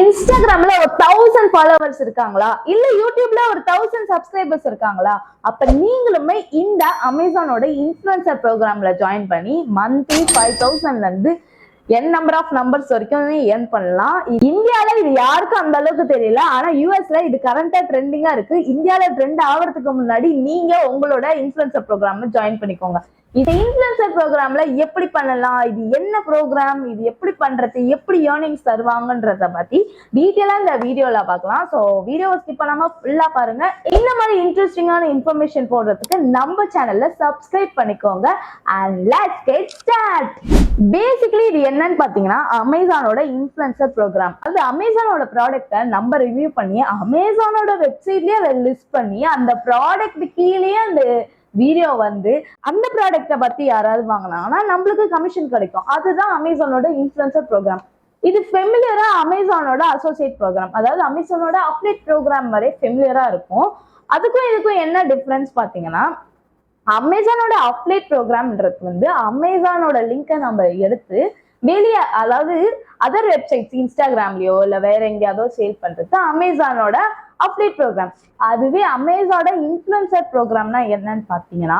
இன்ஸ்டாகிராம்ல ஒரு 1000 ஃபாலோவர்ஸ் இருக்காங்களா, இல்ல யூடியூப்ல ஒரு 1000 சப்ஸ்கிரைபர்ஸ் இருக்காங்களா? அப்ப நீங்களுமே இந்த அமேசானோட இன்ஃபுளுசர் ப்ரோக்ராம்ல ஜாயின் பண்ணி மந்த்லி 5000ல இருந்து n நம்பர் ஆஃப் நம்பர்ஸ் வரைக்கும் ஏர்ன் பண்ணலாம். இந்தியால இது யாருக்கும் அந்த அளவுக்கு தெரியல, ஆனா யூஎஸ்ல இது கரண்டா ட்ரெண்டிங்கா இருக்கு. இந்தியால ட்ரெண்ட் ஆகிறதுக்கு முன்னாடி நீங்க உங்களோட இன்ஃபுளுசர் ப்ரோக்ராம்ல ஜாயின் பண்ணிக்கோங்க. இந்த இன்ஃபுளுசர் ப்ரோக்ராம்ல எப்படி பண்ணலாம், இது என்ன ப்ரோக்ராம், இது எப்படி பண்றது, எப்படி ஏர்னிங்ஸ் தருவாங்கன்றத பத்தி டீட்டெயிலா இந்த வீடியோல பார்க்கலாம். ஸோ வீடியோவை ஸ்கிப் பண்ணாம ஃபுல்லா பாருங்க. இந்த மாதிரி இன்ட்ரெஸ்டிங்கான இன்ஃபர்மேஷன் போடுறதுக்கு நம்ம சேனல்ல சப்ஸ்கிரைப் பண்ணிக்கோங்க. And let's get start. Basically இது என்னன்னு பாத்தீங்கன்னா அமேசானோட இன்ஃபுளுசர் ப்ரோக்ராம். அது அமேசானோட ப்ராடக்ட்டை நம்ம ரிவ்யூ பண்ணி அமேசானோட வெப்சைட்லயே அதை லிஸ்ட் பண்ணி அந்த ப்ராடக்ட் கீழேயே அந்த வீடியோ வந்து அந்த ப்ராடக்ட்டை பத்தி யாராவது வாங்கினாங்கன்னா நம்மளுக்கு கமிஷன் கிடைக்கும். அதுதான் அமேசானோட இன்ஃபுளுசர் ப்ரோக்ராம். இது ஃபெமிலியரா அமேசானோட அசோசியேட் ப்ரோக்ராம், அதாவது அமேசானோட அப்டேட் ப்ரோக்ராம் மாதிரி ஃபெமிலியரா இருக்கும். அதுக்கும் இதுக்கும் என்ன டிஃபரன்ஸ் பாத்தீங்கன்னா, அமேசானோட அப்டேட் ப்ரோக்ராம்ன்றது வந்து அமேசானோட லிங்கை நம்ம எடுத்து வெளியே, அதாவது அதர் வெப்சைட்ஸ் இன்ஸ்டாகிராம்லயோ இல்ல வேற எங்கேயாவது சேல் பண்றது அமேசானோட அப்டேட் ப்ரோக்ராம். அதுவே அமேசானோட இன்ஃபுளுசர் ப்ரோக்ராம்னா என்னன்னு பாத்தீங்கன்னா,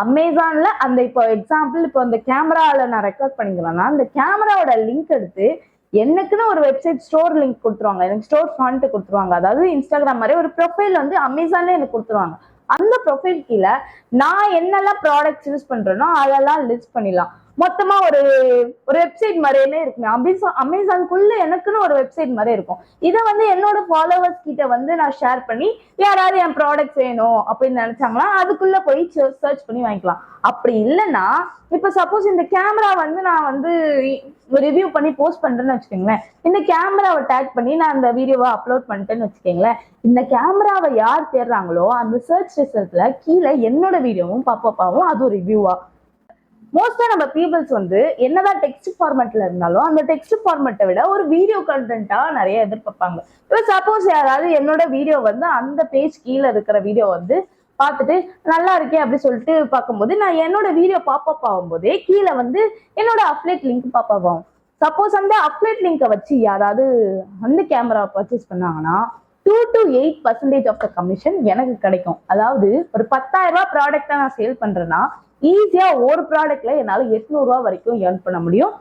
அமேசான்ல அந்த இப்போ எக்ஸாம்பிள் இப்போ இந்த கேமரால நான் ரெக்கார்ட் பண்ணிக்கிறேன்னா அந்த கேமராவோட லிங்க் எடுத்து எனக்குன்னு ஒரு வெப்சைட் ஸ்டோர் லிங்க் கொடுத்துருவாங்க, எனக்கு ஸ்டோர் ஃபாண்ட் கொடுத்துருவாங்க. அதாவது இன்ஸ்டாகிராம் மாதிரி ஒரு ப்ரொஃபைல் வந்து அமேசான்ல எனக்கு கொடுத்துருவாங்க. அந்த ப்ரொஃபைல் கீழே நான் என்னெல்லாம் ப்ராடக்ட்ஸ் யூஸ் பண்றேனோ அதெல்லாம் லிஸ்ட் பண்ணிடலாம். மொத்தமா ஒரு வெப்சைட் மாதிரியே இருக்குங்க. அமேசானுக்குள்ள எனக்குன்னு ஒரு வெப்சைட் மாதிரி இருக்கும். இதை வந்து என்னோட ஃபாலோவர்ஸ் கிட்ட வந்து நான் ஷேர் பண்ணி யாராவது என் ப்ராடக்ட்ஸ் வேணும் அப்படின்னு நினைச்சாங்களா அதுக்குள்ள போய் சர்ச் பண்ணி வாங்கிக்கலாம். அப்படி இல்லைன்னா இப்ப சப்போஸ் இந்த கேமரா வந்து நான் வந்து ரிவ்யூ பண்ணி போஸ்ட் பண்றேன்னு வச்சுக்கோங்களேன், இந்த கேமராவை டேக் பண்ணி நான் அந்த வீடியோவை அப்லோட் பண்ணிட்டேன்னு வச்சுக்கோங்களேன், இந்த கேமராவை யார் தேடுறாங்களோ அந்த சர்ச் ரிசல்ட்ல கீழே என்னோட வீடியோவும் பாப்பாவும் அது ஒரு ரிவ்யூவா. மோஸ்டா நம்ம பீப்புள்ஸ் வந்து என்னதான் டெக்ஸ்ட் ஃபார்மேட்ல இருந்தாலும் அந்த டெக்ஸ்ட் ஃபார்மேட்டை விட ஒரு வீடியோ கண்டென்ட்டா நிறைய எதிர்பார்ப்பாங்க. இப்போ சப்போஸ் யாராவது என்னோட வீடியோ வந்து அந்த பேஜ் கீழே இருக்கிற வீடியோ வந்து பார்த்துட்டு நல்லா இருக்கே அப்படி சொல்லிட்டு பார்க்கும்போது நான் என்னோட வீடியோ பாப்பப் ஆகும்போதே கீழே வந்து என்னோட அப்லேட் லிங்க் பாப்பப் ஆகும். சப்போஸ் அந்த அப்லேட் லிங்கை வச்சு யாராவது அந்த கேமரா பர்ச்சேஸ் பண்ணாங்கன்னா 2 to 8% ஆஃப் த கமிஷன் எனக்கு கிடைக்கும். அதாவது ஒரு 10,000 ரூபாய் ப்ராடக்டை நான் சேல் பண்றேன்னா ஈஸியா ஒரு ப்ராடக்ட்ல என்னால 800 ரூபாய் வரைக்கும் ஏர்ன் பண்ண முடியும்.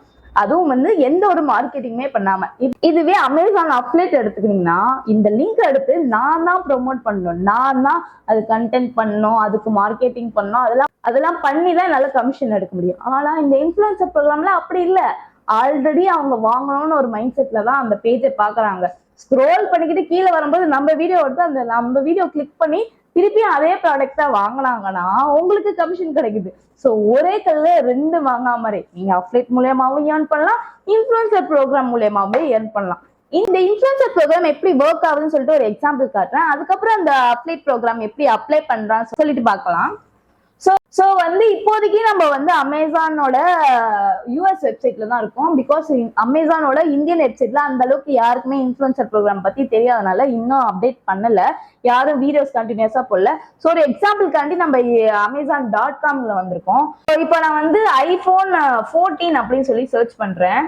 அதுவும் வந்து எந்த ஒரு மார்க்கெட்டிங்குமே பண்ணாம. இதுவே அமேசான் அப்லேட் எடுத்துக்கிட்டீங்கன்னா இந்த லிங்க் எடுத்து நான் தான் ப்ரொமோட் பண்ணணும், நான் தான் அது கண்டென்ட் பண்ணணும், அதுக்கு மார்க்கெட்டிங் பண்ணணும், அதெல்லாம் பண்ணி தான் என்னால கமிஷன் எடுக்க முடியும். ஆனா இந்த இன்ஃபுளுசர் ப்ரோக்ராம்ல அப்படி இல்லை. ஆல்ரெடி அவங்க வாங்கணும்னு ஒரு மைண்ட் செட்ல தான் அந்த பேஜை பாக்குறாங்க. ஸ்க்ரோல் பண்ணிக்கிட்டு கீழே வரும்போது நம்ம வீடியோ எடுத்து அந்த நம்ம வீடியோ கிளிக் பண்ணி திருப்பியும் அதே ப்ராடக்டா வாங்கினாங்கன்னா உங்களுக்கு கமிஷன் கிடைக்குது. ஸோ ஒரே கல்ல 2 வாங்காம மாதிரி நீங்க அப்லேட் மூலியமாவும் ஏர்ன் பண்ணலாம், இன்ஃபுளுசர் ப்ரோக்ராம் மூலியமாவே ஏர்ன் பண்ணலாம். இந்த இன்ஃபுளுசர் ப்ரோக்ராம் எப்படி ஒர்க் ஆகுதுன்னு சொல்லிட்டு ஒரு எக்ஸாம்பிள் காட்டுறேன். அதுக்கப்புறம் அந்த அப்லேட் ப்ரோக்ராம் எப்படி அப்ளை பண்றான்னு சொல்லிட்டு பார்க்கலாம். ஸோ வந்து இப்போதைக்கு நம்ம வந்து அமேசானோட யூஎஸ் வெப்சைட்ல தான் இருக்கோம். பிகாஸ் அமேசானோட இந்தியன் வெப்சைட்ல அந்த அளவுக்கு யாருக்குமே இன்ஃபுளுசர் ப்ரோக்ராம் பத்தி தெரியாதனால இன்னும் அப்டேட் பண்ணல, யாரும் வீடியோஸ் கண்டினியூஸா போடல. ஸோ ஒரு எக்ஸாம்பிள்காண்டி நம்ம amazon.comல வந்திருக்கோம். இப்போ நான் வந்து iPhone 14 அப்படின்னு சொல்லி சர்ச் பண்றேன்.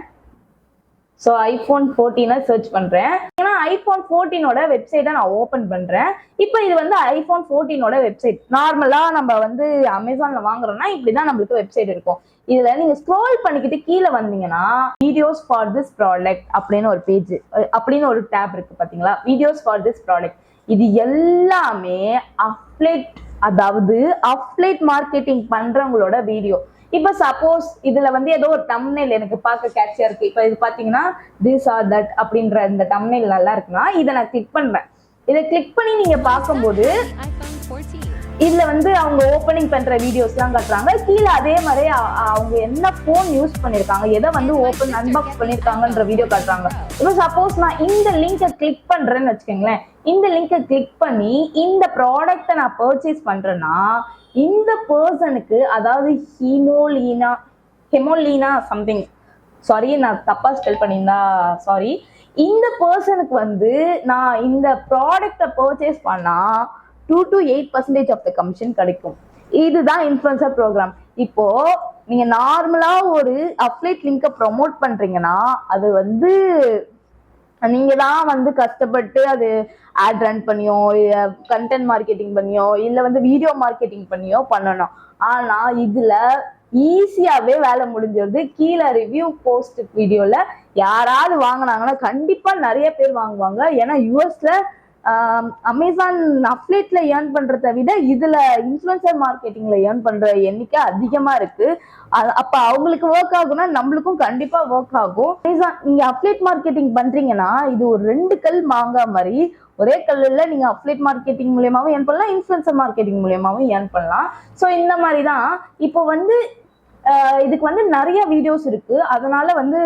ஸோ iPhone 14 சர்ச் பண்றேன். ஏன்னா iPhone 14ஓட வெப்சைட்டை நான் ஓபன் பண்றேன். இப்போ இது வந்து iPhone 14ஓட வெப்சைட். நார்மலா நம்ம வந்து அமேசான்ல வாங்குறோம்னா இப்படிதான் நம்மளுக்கு வெப்சைட் இருக்கும். இதுல நீங்க ஸ்க்ரோல் பண்ணிக்கிட்டு கீழே வந்தீங்கன்னா வீடியோஸ் ஃபார் திஸ் ப்ராடக்ட் அப்படின்னு ஒரு பேஜ் அப்படின்னு ஒரு டேப் இருக்கு பாத்தீங்களா, வீடியோஸ் ஃபார் திஸ் ப்ராடக்ட். இது எல்லாமே அப்லேட், அதாவது அப்லேட் மார்க்கெட்டிங் பண்றவங்களோட வீடியோ. இப்ப சப்போஸ் இதுல வந்து ஏதோ ஒரு தம்ப்நெயில் எனக்கு பார்க்க கேட்சியா இருக்கு. இப்ப இது பாத்தீங்கன்னா திஸ் ஆர் தட் அப்படின்ற இந்த தம்ப்நெயில் நல்லா இருக்குன்னா இதை நான் கிளிக் பண்றேன். இதை கிளிக் பண்ணி நீங்க பார்க்கும்போது இதுல வந்து அவங்க ஓப்பனிங் பண்ற வீடியோஸ் எல்லாம் காட்டுறாங்க. கீழே அதே மாதிரி அவங்க என்ன போன் யூஸ் பண்ணிருக்காங்க, எதை வந்து ஓப்பன் அன்பாக்ஸ் பண்ணிருக்காங்கன்ற வீடியோ காட்டுறாங்க. இப்போ சப்போஸ் நான் இந்த லிங்கை கிளிக் பண்றேன்னு வச்சுக்கோங்களேன், இந்த லிங்கை கிளிக் பண்ணி இந்த ப்ராடக்டை நான் பர்ச்சேஸ் பண்றேன்னா இந்த பர்சனுக்கு, அதாவது ஹெமோலீனா சம்திங், சாரி நான் தப்பா ஸ்பெல் பண்ணியிருந்தா சாரி, இந்த பர்சனுக்கு வந்து நான் இந்த ப்ராடக்டை பர்ச்சேஸ் பண்ணா 2 to 8% ஆஃப் த கமிஷன் கிடைக்கும். இதுதான் இன்ஃபுளுசர் ப்ரோக்ராம். இப்போ நீங்க நார்மலா ஒரு அப்லேட் லிங்கை ப்ரொமோட் பண்றீங்கன்னா அது வந்து நீங்க தான் வந்து கஷ்டப்பட்டு அது ஆட் ரன் பண்ணியோ கண்டென்ட் மார்க்கெட்டிங் பண்ணியோ இல்ல வந்து வீடியோ மார்க்கெட்டிங் பண்ணியோ பண்ணணும். ஆனா இதுல ஈஸியாவே வேலை முடிஞ்சிருது. கீழே ரிவ்யூ போஸ்ட் வீடியோல யாராவது வாங்கினாங்கன்னா கண்டிப்பா நிறைய பேர் வாங்குவாங்க. ஏன்னா யூஎஸ்ல அமேசான் அப்லேட்ல ஏர்ன் பண்றதை விட இதுல இன்ஃபுளுசர் மார்க்கெட்டிங்ல ஏர்ன் பண்ற எண்ணிக்கை அதிகமா இருக்கு. அப்ப அவங்களுக்கு ஒர்க் ஆகும்னா நம்மளுக்கும் கண்டிப்பா ஒர்க் ஆகும். அமேசான் நீங்க அப்லேட் மார்க்கெட்டிங் பண்றீங்கன்னா இது ஒரு 2 கல் மாங்கா மாதிரி. ஒரே கல்லுல நீங்க அப்லேட் மார்க்கெட்டிங் மூலியமாவும் ஏர்ன் பண்ணலாம், இன்ஃபுளுசர் மார்க்கெட்டிங் மூலியமாவும் ஏர்ன் பண்ணலாம். ஸோ இந்த மாதிரி தான் இப்போ வந்து இதுக்கு வந்து நிறைய வீடியோஸ் இருக்கு. அதனால வந்து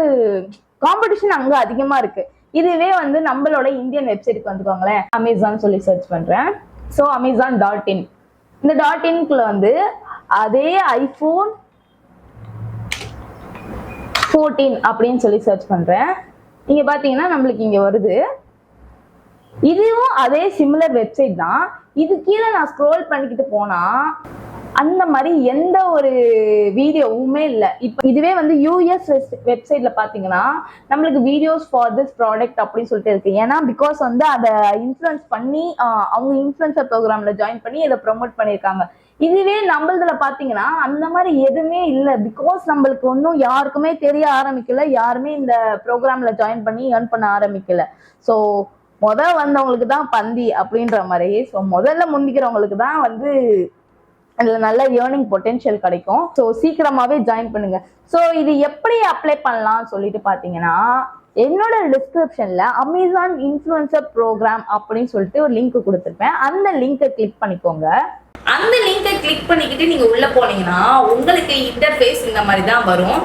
காம்படிஷன் அங்க அதிகமா இருக்கு. இதுவே வந்து நம்மளோட இந்தியன் வெப்சைட்டுக்கு வந்துக்கோங்களேன். அமேசான் சொல்லி சர்ச் பண்றேன். ஸோ amazon.in இந்த .inக்குள்ள வந்து அதே iPhone 14 அப்படின்னு சொல்லி சர்ச் பண்றேன். நீங்க பாத்தீங்கன்னா நம்மளுக்கு இங்க வருது. இதுவும் அதே சிமிலர் வெப்சைட் தான். இது கீழே நான் ஸ்க்ரோல் பண்ணிக்கிட்டு போனா அந்த மாதிரி எந்த ஒரு வீடியோவுமே இல்லை. இப்போ இதுவே வந்து யூஎஸ் வெப்சைட்ல பாத்தீங்கன்னா நம்மளுக்கு வீடியோஸ் ஃபார் திஸ் ப்ராடக்ட் அப்படின்னு சொல்லிட்டு இருக்கு. ஏன்னா பிகாஸ் வந்து அதை இன்ஃப்ளூயன்ஸ் பண்ணி அவங்க இன்ஃப்ளூயன்சர் ப்ரோக்ராம்ல ஜாயின் பண்ணி இதை ப்ரொமோட் பண்ணியிருக்காங்க. இதுவே நம்மளதுல பாத்தீங்கன்னா அந்த மாதிரி எதுவுமே இல்லை. பிகாஸ் நம்மளுக்கு ஒன்றும் யாருக்குமே தெரிய ஆரம்பிக்கல, யாருமே இந்த ப்ரோக்ராம்ல ஜாயின் பண்ணி ஏர்ன் பண்ண ஆரம்பிக்கல. ஸோ வந்தவங்களுக்கு தான் பந்தி அப்படின்ற மாதிரி. ஸோ முதல்ல முந்திக்கிறவங்களுக்கு தான் வந்து அதுல நல்ல ஏர்னிங் பொட்டென்ஷியல் கிடைக்கும். ஸோ சீக்கிரமாவே ஜாயின் பண்ணுங்க. ஸோ இது எப்படி அப்ளை பண்ணலாம் சொல்லிட்டு பாத்தீங்கன்னா என்னோட டிஸ்கிரிப்ஷன்ல அமேசான் இன்ஃப்ளூயன்சர் ப்ரோக்ராம் அப்படின்னு சொல்லிட்டு ஒரு லிங்க் கொடுத்துருப்பேன். அந்த லிங்கை கிளிக் பண்ணிக்கோங்க. அந்த லிங்கை கிளிக் பண்ணிக்கிட்டு நீங்க உள்ள போனீங்கன்னா உங்களுக்கு இன்டர்ஃபேஸ் இந்த மாதிரி தான் வரும்.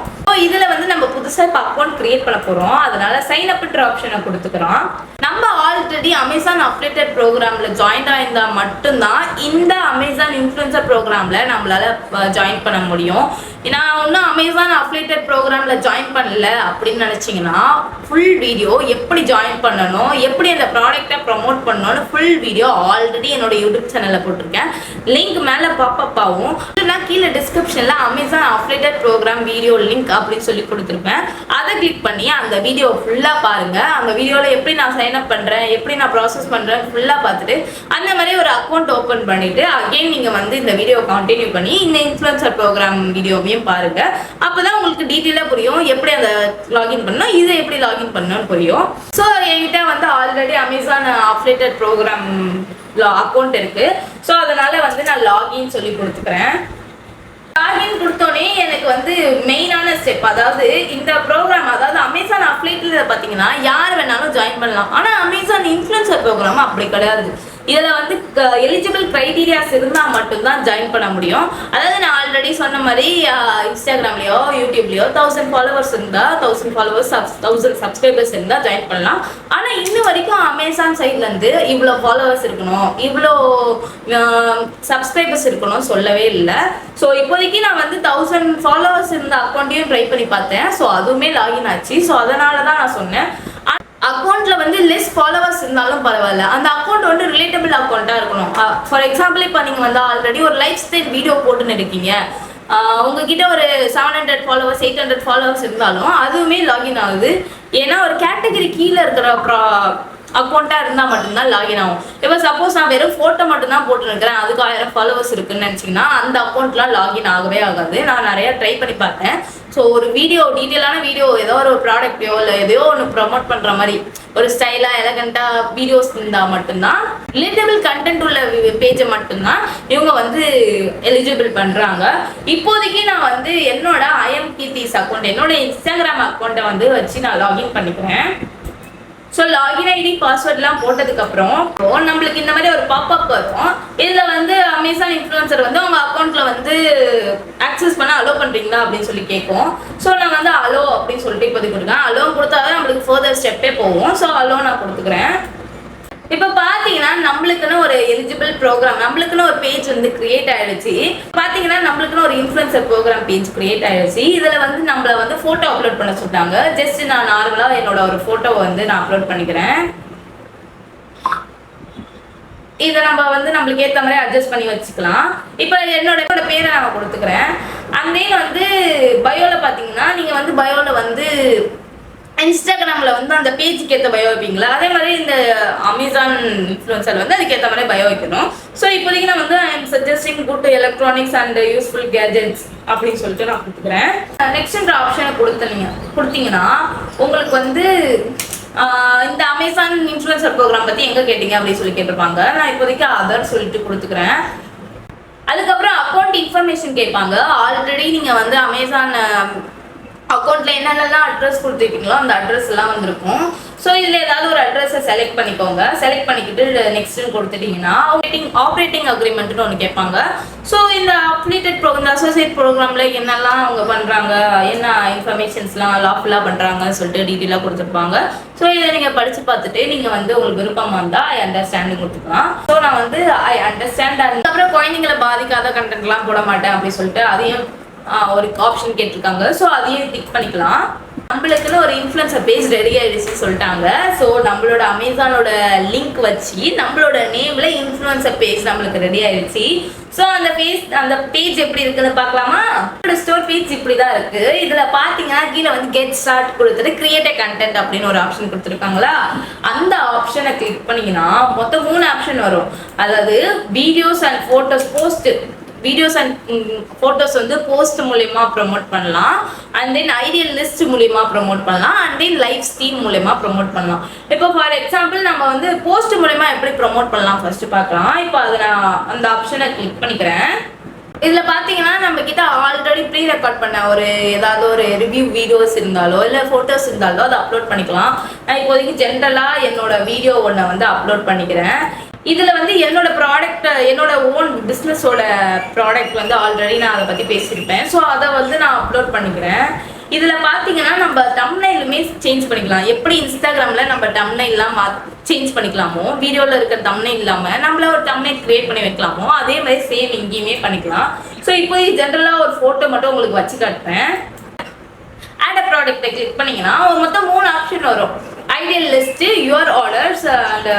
இதுல வந்து நம்ம புதுசா இப்போ அக்கௌண்ட் கிரியேட் பண்ண போறோம். அதனால சைன் அப்ன்ற ஆப்ஷனை கொடுத்துக்கிறோம். நம்ம ஆல்ரெடி அமேசான் அப்டேட்டட் ப்ரோக்ராம்ல ஜாயின் ஆயிருந்தா மட்டும்தான் இந்த அமேசான் இன்ஃப்ளூயன்சர் ப்ரோக்ராம்ல நம்மளால ஜாயின் பண்ண முடியும். நான் இன்னும் அமேசான் அப்டேட்டட் ப்ரோக்ராம்ல ஜாயின் பண்ணல அப்படின்னு நினைச்சீங்கன்னா ஃபுல் வீடியோ எப்படி ஜாயின் பண்ணணும், எப்படி அந்த ப்ராடக்டை ப்ரமோட் பண்ணணும்னு ஃபுல் வீடியோ ஆல்ரெடி என்னோட யூடியூப் சேனல்ல போட்டிருக்கேன். லிங்க் மேல பாப்பப் ஆகும். நான் கீழே டிஸ்கிரிப்ஷன்ல Amazon updated program video link அப்படின்னு சொல்லி கொடுத்துருப்பேன். அதை கிளிக் பண்ணி அந்த வீடியோ ஃபுல்லா பாருங்க. அந்த வீடியோல எப்படி நான் சைன் அப் பண்றேன், எப்படி நான் ப்ராசஸ் பண்றேன் ஃபுல்லா பார்த்துட்டு அந்த மாதிரி ஒரு அக்கௌண்ட் ஓபன் பண்ணிட்டு அகைன் நீங்க வந்து இந்த வீடியோ கண்டினியூ பண்ணி இந்த இன்ஃப்ளூயன்சர் ப்ரோக்ராம் வீடியோவையும் பாருங்க. அப்பதான் உங்களுக்கு டீட்டெயிலா புரியும் எப்படி அந்த லாகின் பண்ணணும், இதை எப்படி லாகின் பண்ணணும்னு புரியும். ஸோ என்கிட்ட வந்து already Amazon updated program account இருக்கு. ஸோ அதனால வந்து நான் லாகின் சொல்லி கொடுத்துக்கிறேன். லாகின் கொடுத்தோடனே எனக்கு வந்து மெயினான ஸ்டெப், அதாவது இந்த ப்ரோக்ராம், அதாவது அமேசான் அப்லேட்ல பாத்தீங்கன்னா யார் வேணாலும் ஜாயின் பண்ணலாம். ஆனா அமேசான் இன்ஃப்ளூயன்சர் ப்ரோக்ராம் அப்படி கிடையாது. இதுல வந்து எலிஜிபிள் கிரைட்டீரியாஸ் இருந்தா மட்டும்தான் ஜாயின் பண்ண முடியும். அதாவது நான் ஆல்ரெடி சொன்ன மாதிரி இன்ஸ்டாகிராம்லயோ யூடியூப்லயோ 1000 ஃபாலோவர்ஸ் இருந்தா 1000 ஃபாலோவர்ஸ் 1000 சப்ஸ்கிரைபர்ஸ் இருந்தா ஜாயின் பண்ணலாம். ஆனா இன்னும் வரைக்கும் அமேசான் சைட்ல இருந்து இவ்வளோ ஃபாலோவர்ஸ் இருக்கணும், இவ்வளோ சப்ஸ்கிரைபர்ஸ் இருக்கணும் சொல்லவே இல்லை. ஸோ இப்போதைக்கு நான் வந்து 1000 ஃபாலோவர்ஸ் இருந்த அக்கௌண்ட்டையும் ட்ரை பண்ணி பார்த்தேன். ஸோ அதுவுமே லாகின் ஆச்சு. ஸோ அதனால தான் நான் சொன்னேன் அக்கௌண்ட்ல வந்து லெஸ் ஃபாலோவர்ஸ் இருந்தாலும் பரவாயில்ல, அந்த அக்கௌண்ட் வந்து ரிலேட்டபிள் அக்கௌண்ட்டா இருக்கணும். ஃபார் எக்ஸாம்பிள் இப்போ நீங்க வந்து ஆல்ரெடி ஒரு லைஃப் ஸ்டைல் வீடியோ போட்டுன்னு இருக்கீங்க, உங்ககிட்ட ஒரு 700 ஃபாலோவர்ஸ் 800 ஃபாலோவர்ஸ் இருந்தாலும் அதுவுமே லாகின் ஆகுது. ஏன்னா ஒரு கேட்டகரி கீழே இருக்கிற அக்கௌண்ட்டா இருந்தா மட்டும்தான் லாகின் ஆகும். இப்போ சப்போஸ் நான் வெறும் போட்டோ மட்டும்தான் போட்டு இருக்கிறேன், அதுக்கு 1000 ஃபாலோவர்ஸ் இருக்குன்னு நினைச்சீங்கன்னா அந்த அக்கௌண்ட்லாம் லாகின் ஆகவே ஆகாது. நான் நிறைய ட்ரை பண்ணி பார்த்தேன். ஸோ ஒரு வீடியோ, டீட்டெயிலான வீடியோ, ஏதோ ஒரு ப்ராடக்டையோ இல்லை எதையோ ஒன்று ப்ரமோட் பண்ற மாதிரி ஒரு ஸ்டைலா எலகண்டா வீடியோஸ் இருந்தா மட்டும்தான், ரிலேட்டபிள் கண்டென்ட் உள்ள பேஜை மட்டும்தான் இவங்க வந்து எலிஜிபிள் பண்றாங்க. இப்போதைக்கு நான் வந்து என்னோட ஐஎம் கீர்த்திஸ் அக்கௌண்ட், என்னோட இன்ஸ்டாகிராம் அக்கௌண்ட்டை வந்து வச்சு நான் லாகின் பண்ணிக்கிறேன். ஸோ லாகின் ஐடி பாஸ்வேர்ட்லாம் போட்டதுக்கப்புறம் நம்மளுக்கு இந்த மாதிரி ஒரு பாப்அப் வரும். இதில் வந்து அமேசான் இன்ஃப்ளூயன்சர் வந்து உங்கள் அக்கௌண்ட்டில் வந்து ஆக்சஸ் பண்ண அலோ பண்ணுறீங்களா அப்படின்னு சொல்லி கேட்கும். ஸோ நான் வந்து அலோ அப்படின்னு சொல்லிட்டு இப்போதைக்கு கொடுக்குறேன். அலோ கொடுத்தாதான் நம்மளுக்கு ஃபர்தர் ஸ்டெப்பே போகும். ஸோ அலோ நான் கொடுத்துக்கிறேன். இப்போ பார்த்தீங்கன்னா நம்மளுக்குன்னு ஒரு எலிஜிபிள் ப்ரோக்ராம், நம்மளுக்குன்னு ஒரு பேஜ் வந்து கிரியேட் ஆயிடுச்சு. பார்த்தீங்கன்னா நம்மளுக்குன்னு ஒரு இன்ஃப்ளூயன்சர் ப்ரோக்ராம் பேஜ் கிரியேட் ஆயிடுச்சு. இதில் வந்து நம்மளை வந்து ஃபோட்டோ அப்லோட் பண்ண சொல்லிட்டாங்க. ஜஸ்ட் நான் நார்மலாக என்னோட ஒரு ஃபோட்டோவை வந்து நான் அப்லோட் பண்ணிக்கிறேன். இதை நம்ம வந்து நம்மளுக்கு ஏற்ற மாதிரி அட்ஜஸ்ட் பண்ணி வச்சுக்கலாம். இப்போ என்னோட பேரை நான் கொடுத்துக்கிறேன். அண்ட் தென் வந்து பயோவில் பார்த்தீங்கன்னா நீங்கள் வந்து பயோவில் வந்து இன்ஸ்டாகிராமில் வந்து அந்த பேஜுக்கு ஏற்ற பயோ வைப்பீங்களா, அதே மாதிரி இந்த அமேசான் இன்ஃப்ளூன்சர் வந்து அதுக்கேற்ற மாதிரி பயோ வைக்கணும். ஸோ இப்போதைக்கு நான் வந்து I am suggesting good electronics and useful gadgets அப்படின்னு சொல்லிட்டு நான் கொடுத்துக்கிறேன். நெக்ஸ்ட்ன்ற ஆப்ஷனை கொடுத்தீங்கன்னா உங்களுக்கு வந்து இந்த அமேசான் இன்ஃப்ளூன்சர் ப்ரோக்ராம் பற்றி எங்கே கேட்டீங்க அப்படின்னு சொல்லி கேட்டிருப்பாங்க. நான் இப்போதைக்கு அதர் சொல்லிட்டு கொடுத்துக்கிறேன். அதுக்கப்புறம் அக்கௌண்ட் இன்ஃபர்மேஷன் கேட்பாங்க. ஆல்ரெடி நீங்கள் வந்து அமேசான் அக்கௌண்ட்டில் என்னென்னலாம் அட்ரஸ் கொடுத்துருக்கீங்களோ அந்த அட்ரஸ் எல்லாம் வந்திருக்கும். ஸோ இதில் ஏதாவது ஒரு அட்ரஸை செலக்ட் பண்ணிக்கோங்க. செலக்ட் பண்ணிக்கிட்டு நெக்ஸ்ட்டுன்னு கொடுத்துட்டிங்கன்னா ஆப்ரேட்டிங் அக்ரிமெண்ட்னு ஒன்று கேட்பாங்க. ஸோ இந்த அப்ளிகேட் ப்ரோக்ராம், அசோசியேட் ப்ரோக்ராமில் என்னெல்லாம் அவங்க பண்ணுறாங்க, என்ன இன்ஃபர்மேஷன்ஸ்லாம் லாஃபுல்லாக பண்ணுறாங்கன்னு சொல்லிட்டு டீட்டெயிலாக கொடுத்துருப்பாங்க. ஸோ இதை நீங்கள் படித்து பார்த்துட்டு நீங்கள் வந்து உங்களுக்கு விருப்பமாக இருந்தால் ஐ அண்டர்ஸ்டாண்டு கொடுத்துக்கலாம். ஸோ நான் வந்து ஐ அண்டர்ஸ்டாண்ட். அதுக்கப்புறம் குழந்தைங்களை பாதிக்காத கண்டென்ட்லாம் போட மாட்டேன் அப்படின்னு சொல்லிட்டு அதையும் ஒரு ஆப்ஷன் கேட்டிருக்காங்க. ஸோ அதையும் டிக் பண்ணிக்கலாம். நம்மளுக்குன்னு ஒரு இன்ஃப்ளூன்சர் பேஜ் ரெடி ஆகிடுச்சுன்னு சொல்லிட்டாங்க. ஸோ நம்மளோட அமேசானோட லிங்க் வச்சு நம்மளோட நேமில் இன்ஃப்ளூன்சர் பேஜ் நம்மளுக்கு ரெடி ஆகிடுச்சு. ஸோ அந்த பேஜ் எப்படி இருக்குன்னு பார்க்கலாமா? ஸ்டோர் பேஜ் இப்படி தான் இருக்குது. இதில் பார்த்தீங்கன்னா கீழே வந்து கெட் ஸ்டார்ட் கொடுத்துட்டு கிரியேட் கண்டென்ட் அப்படின்னு ஒரு ஆப்ஷன் கொடுத்துருக்காங்களா, அந்த ஆப்ஷனை கிளிக் பண்ணிங்கன்னா மொத்தம் 3 ஆப்ஷன் வரும். அதாவது videos and photos post, videos and photos வந்து போஸ்ட் மூலமா ப்ரமோட் பண்ணலாம், அண்ட் தென் ஐடியல் லிஸ்ட் மூலமா ப்ரமோட் பண்ணலாம், அண்ட் தென் லைவ் ஸ்ட்ரீம் மூலமா ப்ரமோட் பண்ணலாம். இப்போ ஃபார் எக்ஸாம்பிள் நம்ம வந்து போஸ்ட் மூலமா எப்படி ப்ரமோட் பண்ணலாம் ஃபர்ஸ்ட் பார்க்கலாம். இப்போ அதை நான் அந்த ஆப்ஷனை கிளிக் பண்ணிக்கிறேன். இதில் பார்த்தீங்கன்னா நம்ம கிட்ட ஆல்ரெடி ப்ரீ ரெக்கார்ட் பண்ண ஏதாவது ஒரு ரிவ்யூ வீடியோஸ் இருந்தாலோ இல்லை ஃபோட்டோஸ் இருந்தாலோ அதை அப்லோட் பண்ணிக்கலாம். நான் இப்போதைக்கு ஜென்ரலாக என்னோட வீடியோ ஒன்றை வந்து அப்லோட் பண்ணிக்கிறேன். இதில் வந்து என்னோட ப்ராடக்ட், என்னோட ஓன் பிஸ்னஸோட ப்ராடக்ட் வந்து ஆல்ரெடி நான் அதை பற்றி பேசியிருப்பேன். ஸோ அதை வந்து நான் அப்லோட் பண்ணிக்கிறேன். இதில் பார்த்தீங்கன்னா நம்ம தம்ப்நெயிலுமே சேஞ்ச் பண்ணிக்கலாம். எப்படி இன்ஸ்டாகிராமில் நம்ம தம்ப்நெயில்லாம் சேஞ்ச் பண்ணிக்கலாமோ, வீடியோவில் இருக்கிற தம்ப்நெயில் இல்லாமல் நம்மள ஒரு தம்ப்நெயில் கிரியேட் பண்ணி வைக்கலாமோ, அதே மாதிரி சேம் இங்கேயுமே பண்ணிக்கலாம். ஸோ இப்போ ஜென்ரலாக ஒரு ஃபோட்டோ மட்டும் உங்களுக்கு வச்சு காட்டுறேன். ஆட் அ ப்ராடக்ட்டை கிளிக் பண்ணிங்கன்னா மொத்தம் 3 ஆப்ஷன் வரும். Ideal list, your orders and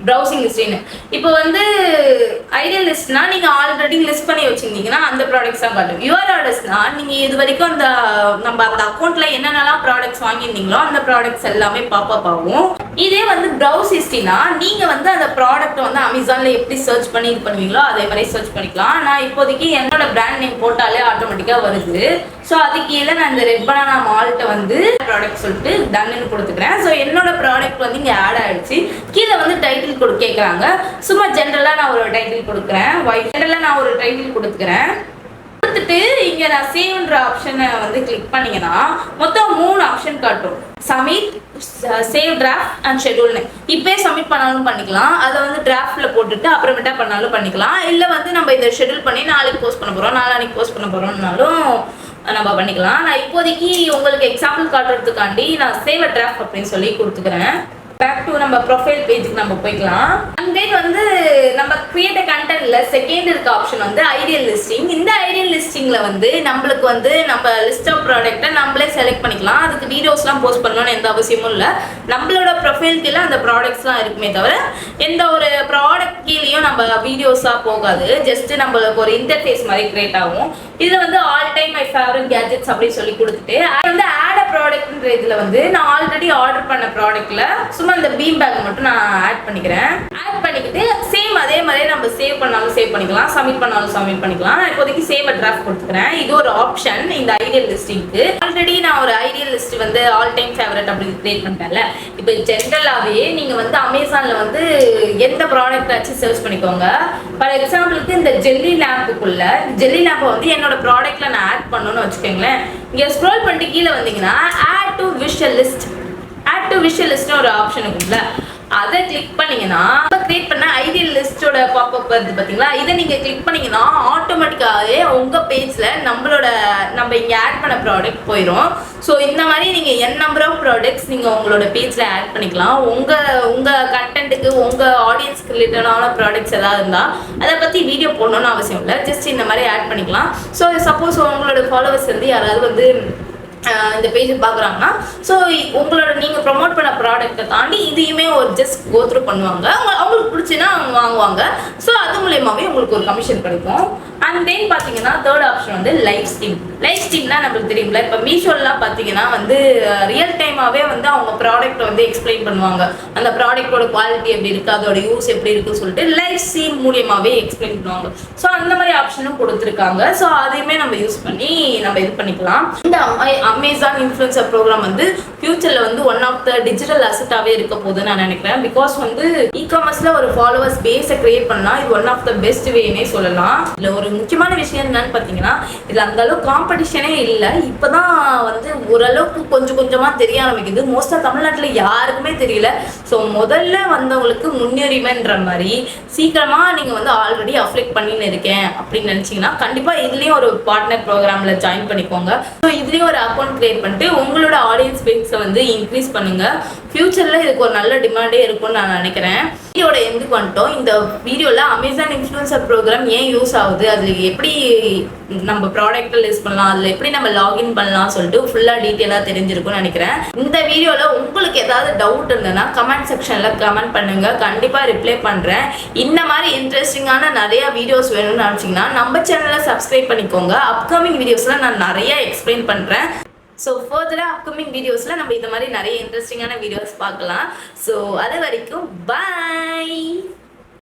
browsing லிஸ்ட்னு. இப்போ வந்து ஐடியல் லிஸ்ட்னா நீங்கள் ஆல்ரெடி லிஸ்ட் பண்ணி வச்சுருந்தீங்கன்னா அந்த ப்ராடக்ட்ஸ் தான் காட்டும். யுவர் ஆர்டர்ஸ்னால் நீங்கள் இது வரைக்கும் நம்ம அந்த அக்கௌண்ட்டில் என்னென்னலாம் ப்ராடக்ட்ஸ் வாங்கியிருந்தீங்களோ அந்த ப்ராடக்ட்ஸ் எல்லாமே பாப்பப் ஆகும். இதே வந்து ப்ரௌஸ் ஹிஸ்ட்ரினா நீங்கள் வந்து அந்த ப்ராடக்ட்டை வந்து அமேசானில் எப்படி சர்ச் பண்ணி இது பண்ணுவீங்களோ அதே மாதிரி சர்ச் பண்ணிக்கலாம். நான் இப்போதைக்கு என்னோட பிராண்ட் நேம் போட்டாலே ஆட்டோமேட்டிக்காக வருது. ஸோ அதுக்கு கீழே நான் இந்த ரெட் பனானா மால்ட்டை வந்து ப்ராடக்ட் சொல்லிட்டு டன்னு கொடுத்துக்கிறேன். ஸோ என்னோட ப்ராடக்ட் வந்து இங்கே ஆட் ஆகிடுச்சு. கீழே வந்து டைட்டில் கேட்குறாங்க. சும்மா ஜென்ரலாக நான் ஒரு டைட்டில் கொடுக்குறேன். ஜென்ரலாக நான் ஒரு டைட்டில் கொடுத்துக்கிறேன். கொடுத்துட்டு இங்கே நான் சேவ்ன்ற ஆப்ஷனை வந்து கிளிக் பண்ணிங்கன்னா மொத்தம் 3 ஆப்ஷன் காட்டும். சப்மிட், சேவ் டிராஃப்ட் அண்ட் ஷெட்யூல்னு. இப்போயே சப்மிட் பண்ணாலும் பண்ணிக்கலாம், அதை வந்து டிராஃப்டில் போட்டுட்டு அப்புறமேட்டா பண்ணாலும் பண்ணிக்கலாம். இல்லை வந்து நம்ம இதை ஷெட்யூல் பண்ணி நாளைக்கு போஸ்ட் பண்ண போகிறோம், நாளானிக்கு போஸ்ட் பண்ண போகிறோம்னாலும் நம்ம பண்ணிக்கலாம். நான் இப்போதைக்கு உங்களுக்கு எக்ஸாம்பிள் காட்டுறதுக்காண்டி நான் சேவ் டிராஃப்ட் அப்படின்னு சொல்லி கொடுத்துக்கிறேன். பேக் டு நம்ம ப்ரொஃபைல் பேஜுக்கு நம்ம போய்க்கலாம். அண்ட் தென் வந்து நம்ம கிரியேட் கண்டென்ட்ல செகண்ட் இருக்க ஆப்ஷன் வந்து ஐடியல் லிஸ்டிங். இந்த ஐடியல் லிஸ்டிங்ல வந்து நம்மளுக்கு வந்து நம்ம லிஸ்ட் ஆஃப் ப்ராடக்ட்டை நம்மளே செலக்ட் பண்ணிக்கலாம். அதுக்கு வீடியோஸ்லாம் போஸ்ட் பண்ணணும்னு எந்த அவசியமும் இல்லை. நம்மளோட ப்ரொஃபைல் கீழே அந்த ப்ராடக்ட்ஸ்லாம் இருக்குமே தவிர எந்த ஒரு ப்ராடக்ட் கீழேயும் நம்ம வீடியோஸாக போகாது. ஜஸ்ட் நம்மளுக்கு ஒரு இன்டர்ஃபேஸ் மாதிரி கிரியேட் ஆகும். இதில் வந்து all time my favourite gadgets அப்படின்னு சொல்லி கொடுத்துட்டு வந்து ஆட் அ ப்ராடக்ட்ன்ற இதில் வந்து நான் ஆல்ரெடி ஆர்டர் பண்ண ப்ராடக்ட்ல சும்மா இந்த பீம் பேக் மட்டும் நான் ஆட் பண்ணிக்கிறேன். ஆட் பண்ணிக்கிட்டு சேம் அதே மாதிரி நம்ம சேவ் பண்ணாலும் சேவ் பண்ணிக்கலாம், சப்மிட் பண்ணாலும் சப்மிட் பண்ணிக்கலாம். நான் இப்போதைக்கு சேவ் அ டிராஃப்ட் கொடுத்துக்கிறேன். இது ஒரு ஆப்ஷன் இந்த ஐடியல் லிஸ்டிங்க்கு. ஆல்ரெடி நான் ஒரு ஐடியல் லிஸ்ட் வந்து ஆல் டைம் ஃபேவரட் அப்படி கிரியேட் பண்ணிட்டேன்ல. இப்போ ஜென்ரலாகவே நீங்கள் வந்து அமேசானில் வந்து எந்த ப்ராடக்ட் ஆச்சு சர்ச் பண்ணிக்கோங்க. ஃபார் எக்ஸாம்பிளுக்கு இந்த ஜெல்லி லேம்புக்குள்ள ஜெல்லி லேம்பை வந்து என்னோட ப்ராடக்ட்ல நான் ஆட் பண்ணணும்னு வச்சுக்கோங்களேன். இங்கே ஸ்க்ரோல் பண்ணிட்டு கீழே வந்தீங்கன்னா add to visual list, add to visual லிஸ்ட்னு ஒரு ஆப்ஷன் இருக்குல்ல, அதை கிளிக் பண்ணீங்கன்னா கிரியேட் பண்ண ஐடியல் லிஸ்டோட பாப்அப் வருது பார்த்தீங்களா. இதை நீங்கள் கிளிக் பண்ணீங்கன்னா ஆட்டோமேட்டிக்காகவே உங்கள் பேஜில் நம்ம இங்கே ஆட் பண்ண ப்ராடக்ட் போயிடும். ஸோ இந்த மாதிரி நீங்கள் என் நம்பர் ஆஃப் ப்ராடக்ட்ஸ் நீங்கள் உங்களோட பேஜில் ஆட் பண்ணிக்கலாம். உங்கள் கண்டென்ட்டுக்கு உங்கள் ஆடியன்ஸ்க்கு ரிலேட்டடான ப்ராடக்ட்ஸ் ஏதாவது இருந்தால் அதை பற்றி வீடியோ போடணும்னு அவசியம் இல்லை. ஜஸ்ட் இந்த மாதிரி ஆட் பண்ணிக்கலாம். ஸோ சப்போஸ் உங்களோட ஃபாலோவர்ஸ் வந்து யாராவது வந்து இந்த பேஜ் பார்க்குறாங்கன்னா ஸோ உங்களோட நீங்கள் ப்ரொமோட் பண்ண ப்ராடக்ட்டை தாண்டி இதையுமே ஒரு ஜஸ்ட் கோத்ரூ பண்ணுவாங்க. அவங்களுக்கு பிடிச்சின்னா அவங்க வாங்குவாங்க. ஸோ அது மூலயமாவே உங்களுக்கு ஒரு கமிஷன் கிடைக்கும். அண்ட் தென் பார்த்தீங்கன்னா தேர்ட் ஆப்ஷன் வந்து லைவ் ஸ்ட்ரீம்னா நம்மளுக்கு தெரியும்ல, இப்போ மீஷோலாம் பார்த்தீங்கன்னா வந்து ரியல் டைமாகவே வந்து அவங்க ப்ராடக்ட்டை வந்து எக்ஸ்பிளைன் பண்ணுவாங்க. அந்த ப்ராடக்ட்டோட குவாலிட்டி எப்படி இருக்குது, அதோட யூஸ் எப்படி இருக்குன்னு சொல்லிட்டு லைவ் ஸ்ட்ரீம் மூலியமாகவே எக்ஸ்பிளைன் பண்ணுவாங்க. ஸோ அந்த மாதிரி ஆப்ஷனும் கொடுத்துருக்காங்க. ஸோ அதையுமே நம்ம யூஸ் பண்ணி நம்ம இது பண்ணிக்கலாம். இந்த அமேசான் இன்ஃப்ளூயன்சர் ப்ரோக்ராம் வந்து ஃபியூச்சரில் வந்து ஒன் ஆஃப் த டிஜிட்டல் அசட்டாகவே இருக்க போகுதுன்னு நான் நினைக்கிறேன். பிகாஸ் வந்து இ-காமர்ஸில் ஒரு ஃபாலோவர்ஸ் பேஸை கிரியேட் பண்ணலாம், இது ஒன் ஆஃப் த பெஸ்ட் வேனே சொல்லலாம். இதில் ஒரு முக்கியமான விஷயம் என்னன்னு பார்த்தீங்கன்னா, இதில் அந்த அளவுக்கு காம்படிஷனே இல்லை. இப்போதான் வந்து ஓரளவுக்கு கொஞ்சம் கொஞ்சமாக தெரிய ஆரம்பிக்குது. மோஸ்ட்டாக தமிழ்நாட்டில் யாருக்குமே தெரியல. ஸோ முதல்ல வந்தவங்களுக்கு முன்னுரிமைன்ற மாதிரி சீக்கிரமாக நீங்கள் வந்து ஆல்ரெடி அப்ளை பண்ணின்னு இருக்கேன் அப்படின்னு நினச்சிங்கன்னா கண்டிப்பாக இதுலேயும் ஒரு பார்ட்னர் ப்ரோக்ராமில் ஜாயின் பண்ணிக்கோங்க. ஸோ இதுலேயும் ஒரு அக்கௌண்ட் கிரியேட் பண்ணிட்டு உங்களோட ஆடியன்ஸ் பேஸை வந்து இன்க்ரீஸ் பண்ணுங்கள். ஃபியூச்சரில் இதுக்கு ஒரு நல்ல டிமாண்டே இருக்கும்னு நான் நினைக்கிறேன். வீடியோட எந்துக்கு வந்துட்டோம். இந்த வீடியோவில் அமேசான் இன்ஃப்ளூயன்சர் ப்ரோக்ராம் ஏன் யூஸ் ஆகுது, அதில் எப்படி நம்ம ப்ராடக்ட்டை லிஸ்ட் பண்ணலாம், அதில் எப்படி நம்ம லாகின் பண்ணலாம் சொல்லிட்டு ஃபுல்லாக டீட்டெயிலாக தெரிஞ்சிருக்கும்னு நினைக்கிறேன். இந்த வீடியோவில் உங்களுக்கு ஏதாவது டவுட் இருந்ததுன்னா கமெண்ட் செக்ஷனில் கமெண்ட் பண்ணுங்கள், கண்டிப்பாக ரிப்ளை பண்ணுறேன். இந்த மாதிரி இன்ட்ரெஸ்டிங்கான நிறையா வீடியோஸ் வேணும்னு நினச்சிங்கன்னா நம்ம சேனலை சப்ஸ்கிரைப் பண்ணிக்கோங்க. அப்கமிங் வீடியோஸில் நான் நிறைய எக்ஸ்பிளைன் பண்ணுறேன். ஸோ ஃபர்தராக அப்கமிங் வீடியோஸில் நம்ம இந்த மாதிரி நிறைய இன்ட்ரெஸ்டிங்கான வீடியோஸ் பார்க்கலாம். ஸோ அது வரைக்கும் பாய்.